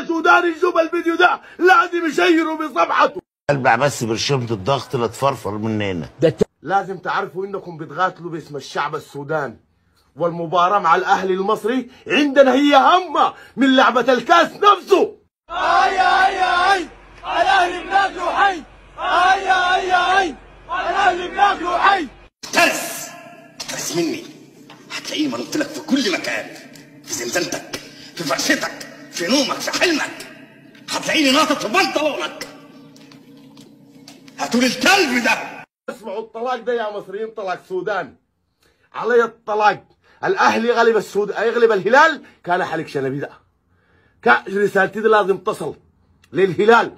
اي سوداني يشوف الفيديو ده لازم يشيره بصفحته. اربع بس برشامة الضغط لا تفرفر مننا. لازم تعرفوا انكم بتقاتلوا باسم الشعب السوداني، والمباراة مع الاهلي المصري عندنا هي همة من لعبة الكاس نفسه. اي اي اي الاهلي بناكله حي. اي اي اي الاهلي بناكله حي. ترس مني هتلاقيني مرمت لك في كل مكان، في زنزانتك، في فرشتك، في نومك، في حلمك، هتلاقيني ناطط في بنطلونك. هاتولي الكلب ده. اسمعوا الطلاق ده يا مصريين، طلاق سودان علي الطلاق. الاهلي غلب يغلب الهلال كان حلق شنبي ده. رسالتي دي لازم تصل للهلال.